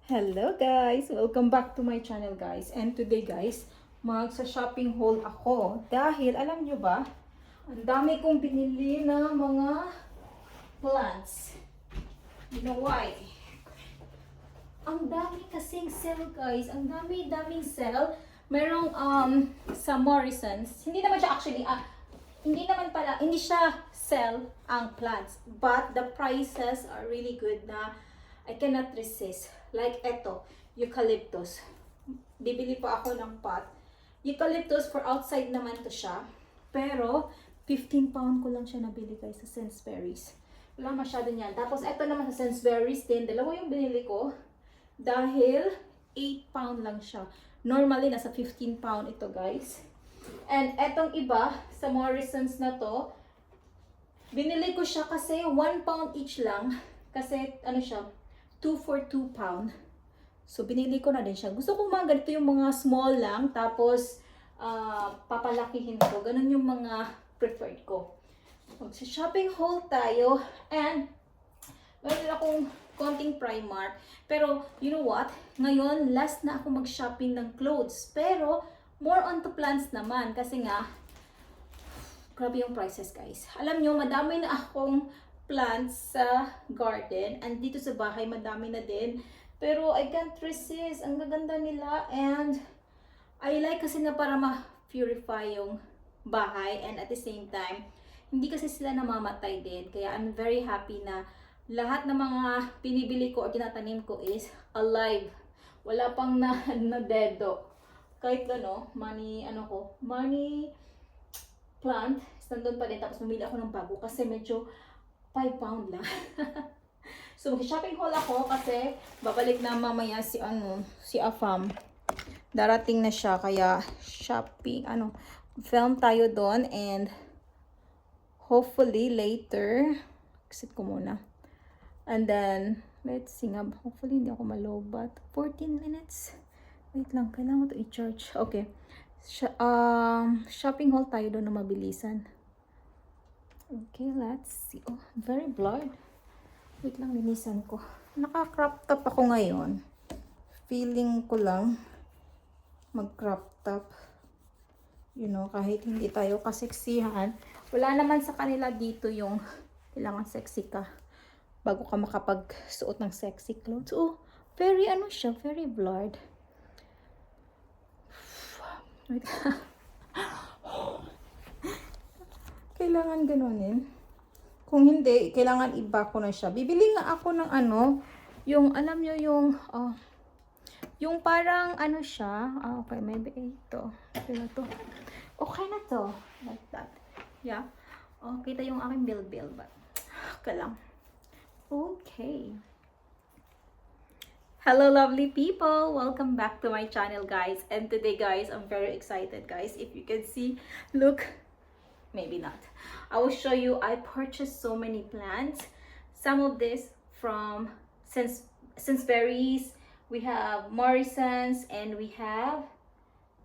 Hello guys! Welcome back to my channel guys. And today guys, magsa-shopping haul ako. Dahil alam nyo ba, ang dami kong binili na mga plants. You know why? Ang dami kasing sale guys. Ang daming sale. Merong sa Morrisons. Hindi naman siya actually, hindi siya sell ang plants. But the prices are really good na I cannot resist. Like eto, eucalyptus. Bibili pa ako ng pot. Eucalyptus for outside naman to siya. Pero, 15 pound ko lang siya nabili guys sa Sainsbury's. Wala masyado niyan. Tapos eto naman sa Sainsbury's din. Dalawa yung binili ko. Dahil, 8 pound lang siya. Normally, nasa 15 pound ito guys. And etong iba, sa Morrisons na to, binili ko siya kasi 1 pound each lang. Kasi, ano siya, 2 for 2 pound. So, binili ko na din siya. Gusto ko mga ganito yung mga small lang. Tapos, papalakihin ko. Ganun yung mga preferred ko. Mag-shopping haul tayo. And, meron akong konting Primark. Pero, you know what? Ngayon, last na ako mag-shopping ng clothes. Pero, more on to plants naman. Kasi nga, grabe yung prices guys. Alam nyo, madami na akong plants sa garden. And dito sa bahay, madami na din. Pero I can't resist. Ang gaganda nila. And I like kasi na para ma-purify yung bahay. And at the same time, hindi kasi sila namamatay din. Kaya I'm very happy na lahat ng mga pinibili ko o tinatanim ko is alive. Wala pang na dedo. Kahit money plant, nandun pa din. Tapos bumili ako ng bago kasi medyo 5 pound lang. So, mag-shopping haul ako kasi babalik na mamaya si Afam. Darating na siya kaya film tayo doon and hopefully later, exit ko muna. And then, let's see nga, hopefully hindi ako malobat. 14 minutes. Wait lang, kailangan ko to i-charge. Okay. Shopping haul tayo doon na mabilisan. Okay, let's see. Oh, very blurred. Wait lang, linisan ko. Naka-crop top ako ngayon. Feeling ko lang mag-crop top. You know, kahit hindi tayo kaseksihan. Wala naman sa kanila dito yung kailangan sexy ka bago ka makapagsuot ng sexy clothes. Oh, very siya, very blurred. Wait. Kailangan ganunin. Kung hindi, kailangan iba ko na siya. Bibili nga ako ng yung, alam nyo, yung parang siya. Okay, maybe ito. Okay na to. Okay na to. Like that. Yeah. Kita yung aking bill, but okay lang. Okay. Hello lovely people! Welcome back to my channel guys. And today guys, I'm very excited guys. If you can see, look. Maybe not. I will show you. I purchased so many plants. Some of this from Sainsbury's. We have Morrisons and we have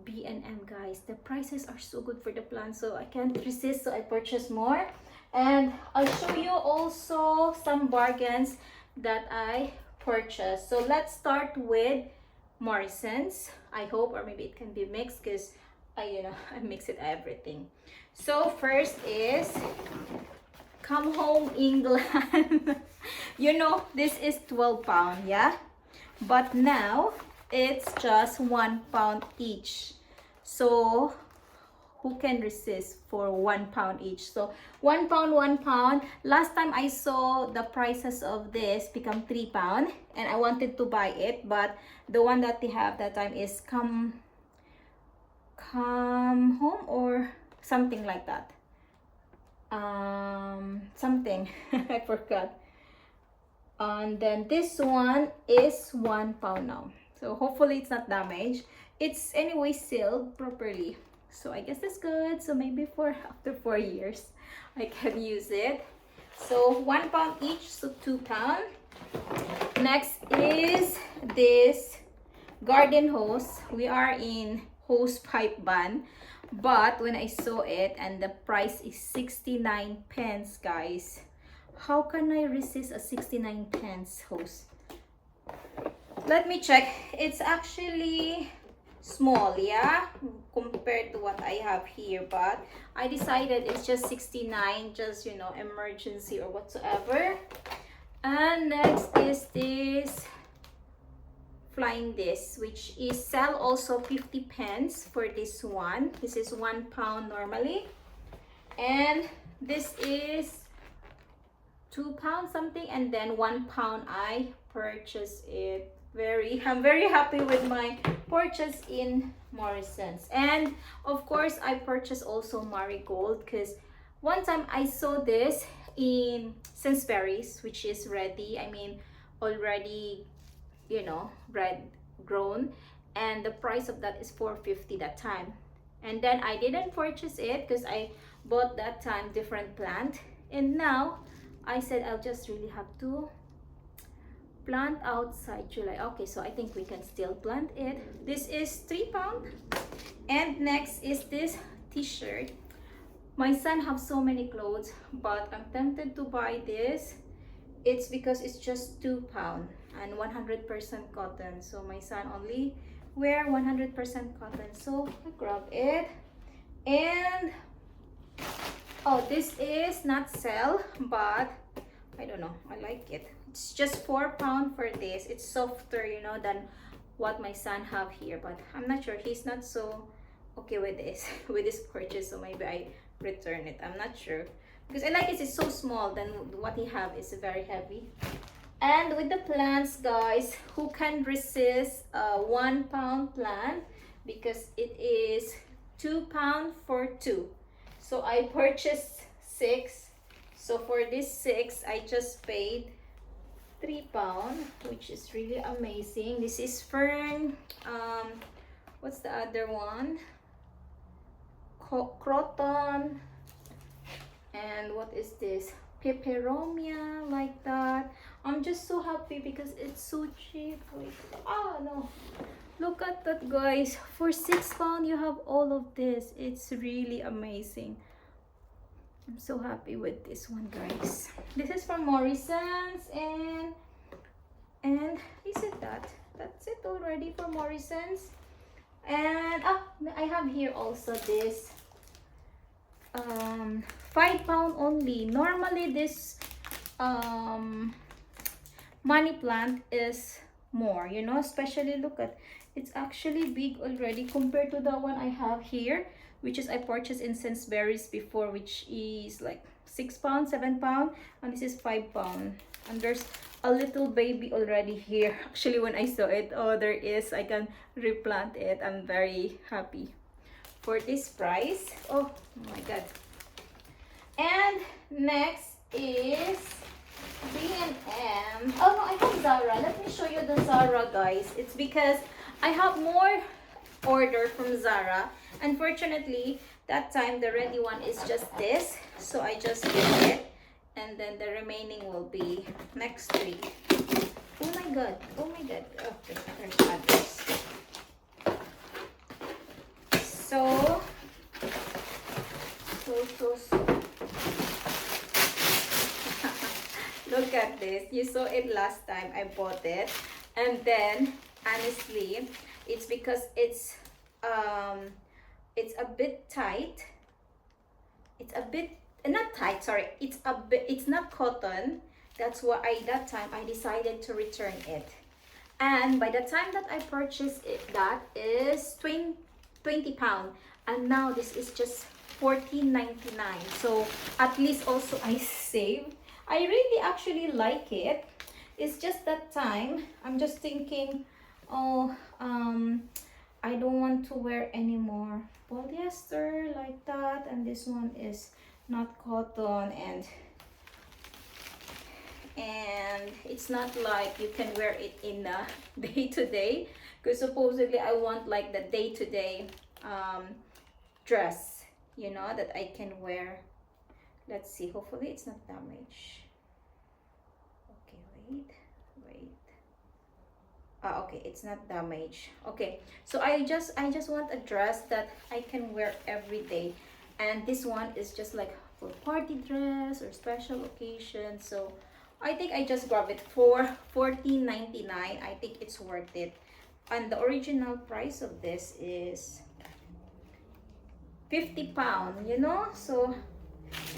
B&M guys. The prices are so good for the plants, so I can't resist. So I purchased more, and I'll show you also some bargains that I purchased. So let's start with Morrisons. I hope, or maybe it can be mixed because I mix it everything. So first is Come Home England. You know, this is 12 pound, yeah? But now it's just 1 pound each. So who can resist for 1 pound each? So 1 pound, 1 pound. Last time I saw the prices of this become 3 pound and I wanted to buy it, but the one that they have that time is Come Home or something like that. Something I forgot. And then this one is 1 pound now. So hopefully it's not damaged. It's anyway sealed properly. So I guess that's good. So maybe after 4 years I can use it. So 1 pound each, so 2 pound. Next is this garden hose. We are in hose pipe ban, but when I saw it and the price is 69 pence guys, how can I resist a 69 pence hose? Let me check. It's actually small, yeah, compared to what I have here, but I decided it's just 69, just, you know, emergency or whatsoever. And next is this flying disc, which is sell also 50 pence for this one. This is £1 normally, and this is £2 something, and then £1 I purchased it. I'm very happy with my purchase in Morrisons. And of course I purchased also marigold, because one time I saw this in Sainsbury's, which is ready, I mean already, you know, red grown, and the price of that is $4.50 that time. And then I didn't purchase it because I bought that time different plant, and now I said I'll just really have to plant outside July. Okay, so I think we can still plant it. This is £3. And next is this t-shirt. My son have so many clothes, but I'm tempted to buy this. It's because it's just £2 and 100% cotton, so my son only wear 100% cotton, so I grab it. And oh, this is not sell, but I don't know, I like it. It's just £4 for this. It's softer, you know, than what my son have here, but I'm not sure. He's not so okay with this with this purchase, so maybe I return it. I'm not sure, because I like it. It's so small, then what he have is very heavy. And with the plants, guys, who can resist a £1 plant, because it is £2 for 2. So I purchased 6. So for this 6, I just paid £3, which is really amazing. This is fern. What's the other one? Croton. And what is this? Peperomia, like that. I'm just so happy because it's so cheap. Wait. Oh no, look at that, guys. For £6 you have all of this. It's really amazing. I'm so happy with this one, guys. This is from Morrisons, and is it that? That's it already for Morrisons. And I have here also this £5 only. Normally this money plant is more, you know, especially look at, it's actually big already compared to the one I have here, which is I purchased in Sainsbury's before, which is like £6, £7, and this is £5. And there's a little baby already here. Actually, when I saw it, oh, there is, I can replant it. I'm very happy for this price. Oh my god. And next is B&M. Oh no, I have Zara. Let me show you the Zara, guys. It's because I have more order from Zara. Unfortunately, that time the ready one is just this, so I just get it, and then the remaining will be next week. Oh my god, oh my god. Okay, there's others. So look at this. You saw it last time I bought it, and then honestly, it's because it's a bit tight. It's a bit not tight, sorry. It's not cotton. That's why that time I decided to return it. And by the time that I purchased it, that is £20, and now this is just $14.99. So at least also I saved. I really actually like it. It's just that time I'm just thinking, oh, I don't want to wear anymore polyester like that, and this one is not cotton, and it's not like you can wear it in a day-to-day, because supposedly I want like the day-to-day dress, you know, that I can wear. Let's see, hopefully it's not damaged. Okay, wait. Okay, it's not damaged. Okay, so I just want a dress that I can wear every day, and this one is just like for party dress or special occasion. So I think I just grabbed it for $14.99. I think it's worth it. And the original price of this is 50 pound, you know? So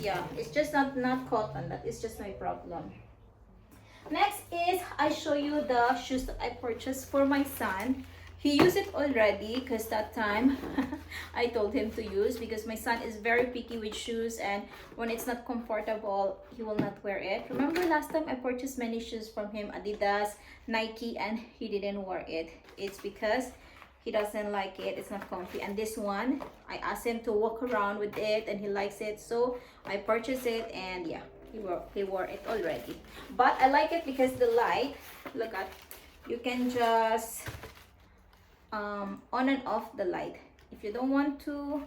yeah, it's just not cotton. That is just my problem. Next is I show you the shoes that I purchased for my son. He used it already because that time I told him to use, because my son is very picky with shoes, and when it's not comfortable, he will not wear it. Remember last time I purchased many shoes from him, Adidas, Nike, and he didn't wear it. It's because he doesn't like it. It's not comfy. And this one, I asked him to walk around with it and he likes it, so I purchased it, and yeah, he wore it already. But I like it because the light, look at, you can just on and off the light. If you don't want to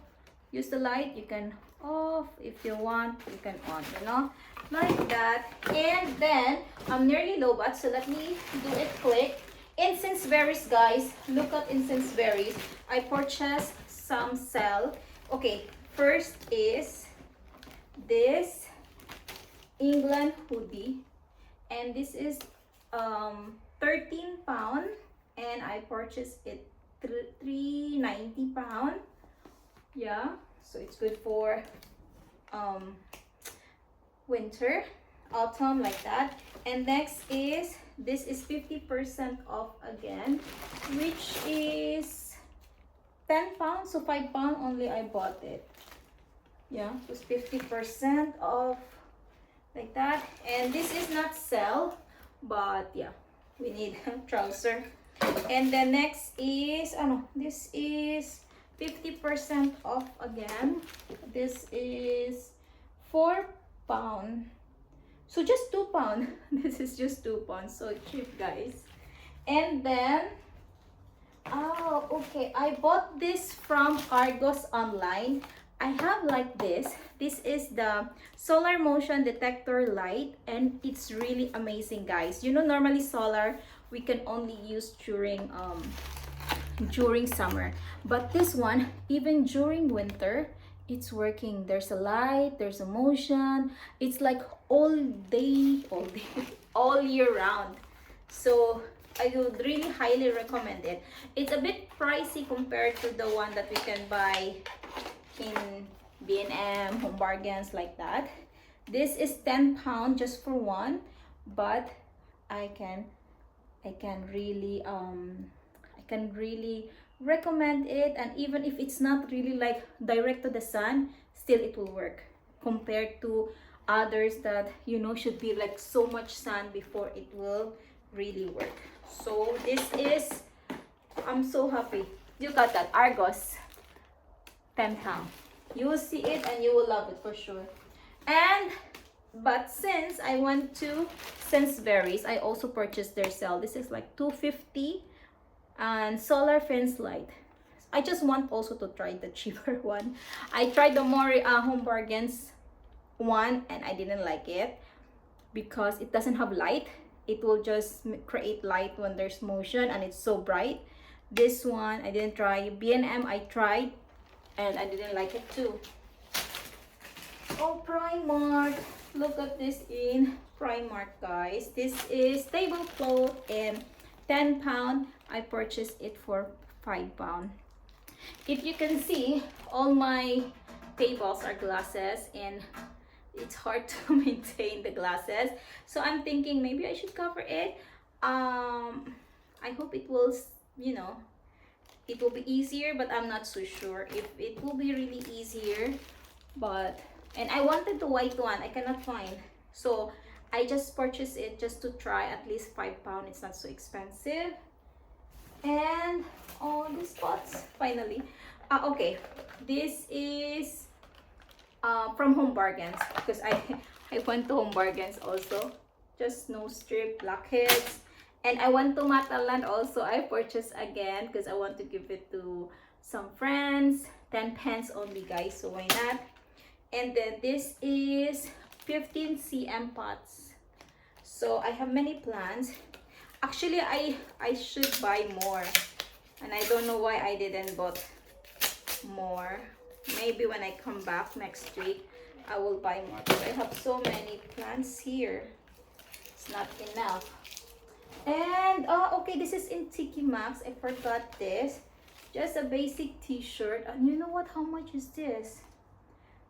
use the light, you can off. If you want, you can on, you know, like that. And then I'm nearly low bat, so let me do it quick. Incense berries, guys, look at incense berries. I purchased some sale. Okay, first is this England hoodie, and this is 13 pound, and I purchased it £3.90. Yeah, so it's good for winter, autumn, like that. And next is, this is 50% off again, which is 10 pounds, so 5 pounds only I bought it. Yeah, it was 50% off, like that. And this is not sale, but yeah, we need trouser. And the next is, oh no, this is 50% off again. This is 4 pound, so just 2 pound. This is just 2 pounds, so cheap, guys. And then oh, okay, I bought this from Argos online. I have like this. This is the solar motion detector light, and it's really amazing, guys. You know, normally solar we can only use during summer, but this one, even during winter, it's working. There's a light, there's a motion. It's like all day, all year round. So I would really highly recommend it. It's a bit pricey compared to the one that we can buy in B&M, Home Bargains, like that. This is 10 pounds just for one, but I can really recommend it. And even if it's not really like direct to the sun, still it will work compared to others that, you know, should be like so much sun before it will really work. So this is, I'm so happy. You got that, Argos, 10 pounds. You will see it and you will love it for sure. And but since I went to Sainsbury's, I also purchased their sale. This is like $2.50, and solar fence light. I just want also to try the cheaper one. I tried the more Home Bargains one, and I didn't like it because it doesn't have light. It will just create light when there's motion, and it's so bright. This one I didn't try. B&M I tried, and I didn't like it too. Oh, Primark. Look at this in Primark, guys. This is tablecloth and 10 pound. I purchased it for 5 pound. If you can see, all my tables are glasses, and it's hard to maintain the glasses. So I'm thinking maybe I should cover it. I hope it will, you know, it will be easier, but I'm not so sure if it will be really easier. But and I wanted the white one, I cannot find, so I just purchased it just to try. At least 5 pound, it's not so expensive. And oh, these pots finally. Okay, this is from Home Bargains, because I went to Home Bargains also. Just no strip, blackheads. And I went to Mataland also. I purchased again because I want to give it to some friends. 10 pence only, guys, so why not? And then this is 15 cm pots. So I have many plants. Actually, I should buy more, and I don't know why I didn't bought more. Maybe when I come back next week, I will buy more, because I have so many plants here. not enough. And okay, this is in Tiki Maxx. I forgot this. Just a basic t-shirt. And you know what? How much is this?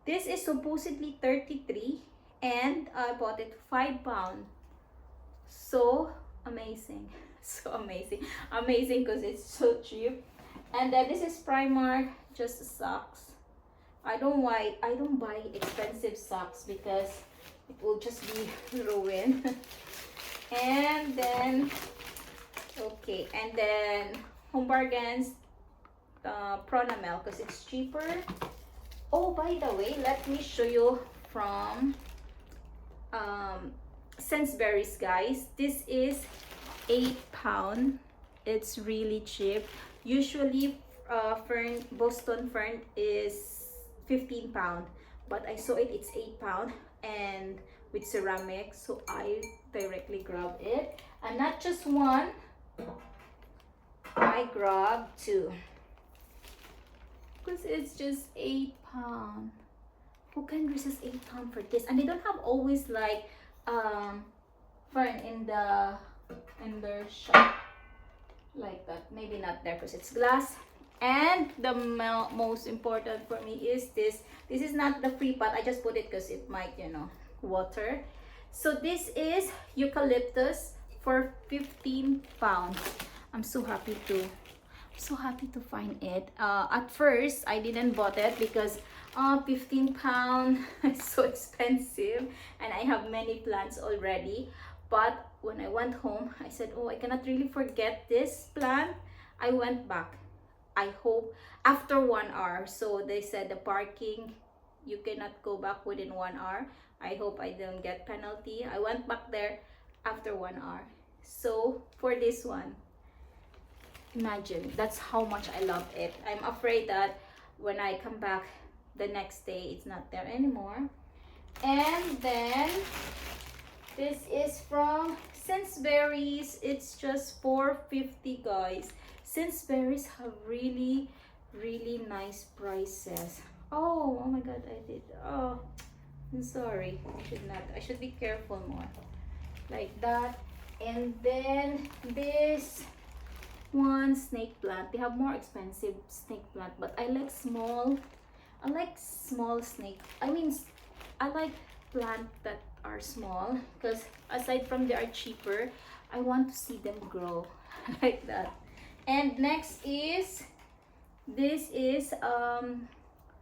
This is supposedly 33 and I bought it £5. So amazing. So amazing. Amazing because it's so cheap. And then this is Primark, just socks. I don't buy expensive socks because it will just be ruined. And then okay, and then Home Bargains Pronamel because it's cheaper. Oh, by the way, let me show you from Sainsbury's, guys. This is £8. It's really cheap. Usually Boston Fern is £15, but I saw it's £8 and with ceramic, so I directly grabbed it. And not just one, I grabbed two because it's just £8. Who can resist £8 for this? And they don't have always like fern in their shop like that. Maybe not there because it's glass. And the most important for me is this. This is not the free pot. I just put it because it might, you know, water. So this is eucalyptus for £15. I'm so happy to find it. At first I didn't bought it because £15 is so expensive and I have many plants already. But when I went home, I said, oh, I cannot really forget this plant. I went back. I hope after 1 hour. So they said the parking, you cannot go back within 1 hour. I hope I don't get penalty. I went back there after 1 hour. So for this one, imagine, that's how much I love it. I'm afraid that when I come back the next day, it's not there anymore. And then this is from Sainsbury's. It's just $4.50, guys. Sainsbury's have really nice prices. Oh my god, I did. Oh, I'm sorry. I should be careful more. Like that. And then this one, snake plant. They have more expensive snake plant, but I like small snake. I like plant that are small because aside from they are cheaper, I want to see them grow like that. And next is this is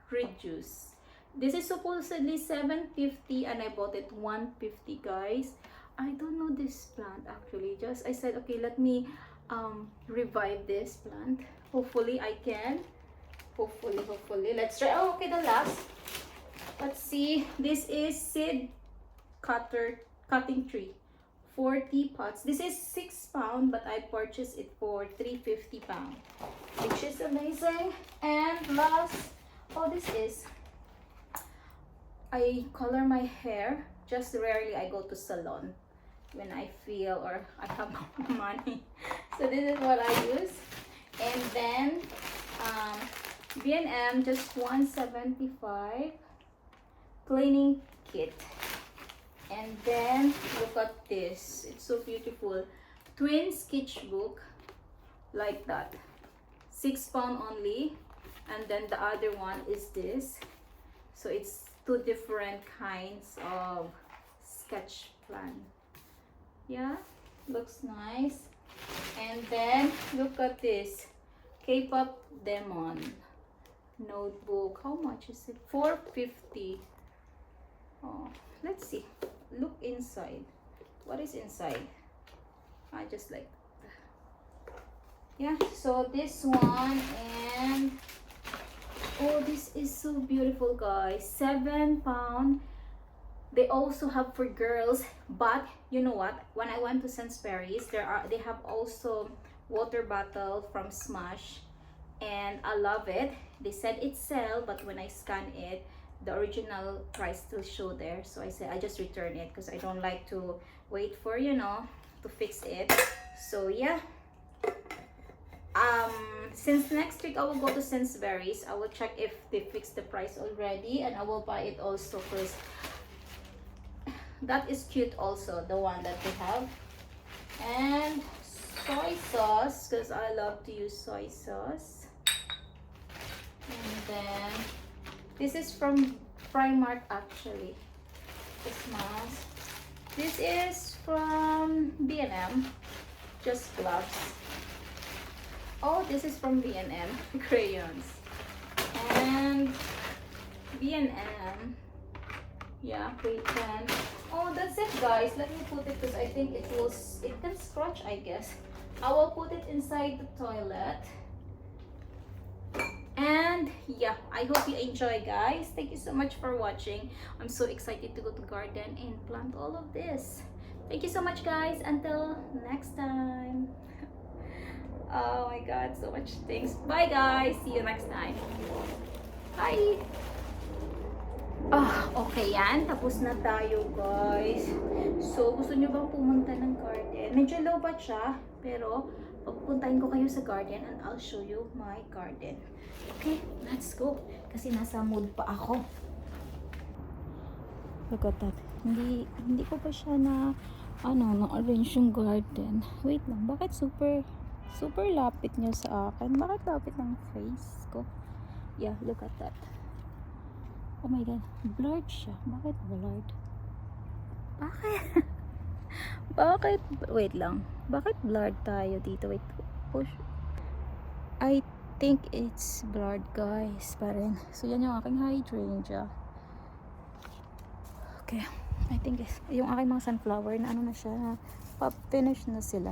reduce. This is supposedly $7.50 and I bought it $1.50, guys. I don't know this plant actually. Just I said, okay, let me revive this plant. Hopefully I can. Hopefully. Let's try. Oh, okay, the last. Let's see. This is seed cutting tree. 40 pots. This is £6, but I purchased it for £3.50, which is amazing. And last, oh, this is, I color my hair. Just rarely I go to salon when I feel or I have money. So this is what I use. And then B&M, just $1.75 cleaning kit. And then look at this, it's so beautiful. Twin sketchbook like that, £6 only. And then the other one is this. So it's two different kinds of sketch plan. Yeah, looks nice. And then look at this, K-pop Demon notebook. How much is it? $4.50. Oh, let's see. Look inside. What is inside? I just like that. Yeah, so this one. And oh, this is so beautiful, guys. £7. They also have for girls, but you know what, when I went to Sainsbury's, they have also water bottle from Smash, and I love it. They said it's sale, but when I scan it, the original price still show there. So I said I just return it because I don't like to wait for, you know, to fix it. So yeah, since next week I will go to Sainsbury's, I will check if they fixed the price already, and I will buy it also because that is cute also, the one that we have. And soy sauce, because I love to use soy sauce. And then this is from Primark actually. This mask. This is from B&M. Just gloves. Oh, this is from B&M. Crayons. And B&M. Yeah, wait, then. Oh, that's it, guys. Let me put it because I think it can scratch, I guess. I will put it inside the toilet. And yeah, I hope you enjoy, guys. Thank you so much for watching. I'm so excited to go to garden and plant all of this. Thank you so much, guys. Until next time. Oh my god, so much things. Bye, guys. See you next time. Bye. Okay yan. Tapos na tayo, guys. So, gusto nyo bang pumunta ng garden? Medyo low ba siya? Pero, pagpuntahin ko kayo sa garden and I'll show you my garden. Okay, let's go. Kasi nasa mood pa ako. Look at that. Hindi ko pa siya na-arrange yung garden. Wait lang, bakit super lapit niyo sa akin? Bakit lapit ng face ko? Yeah, look at that. Oh my god, blurred siya. Bakit blurred? Bakit? Bakit? Wait lang. Bakit blurred tayo dito? Wait, push. I think it's blurred, guys, pa rin. So, yan yung aking hydrangea. Okay. I think yung aking mga sunflower na na siya, finish na sila.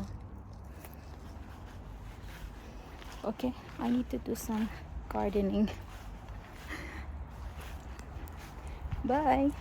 Okay. I need to do some gardening. Bye!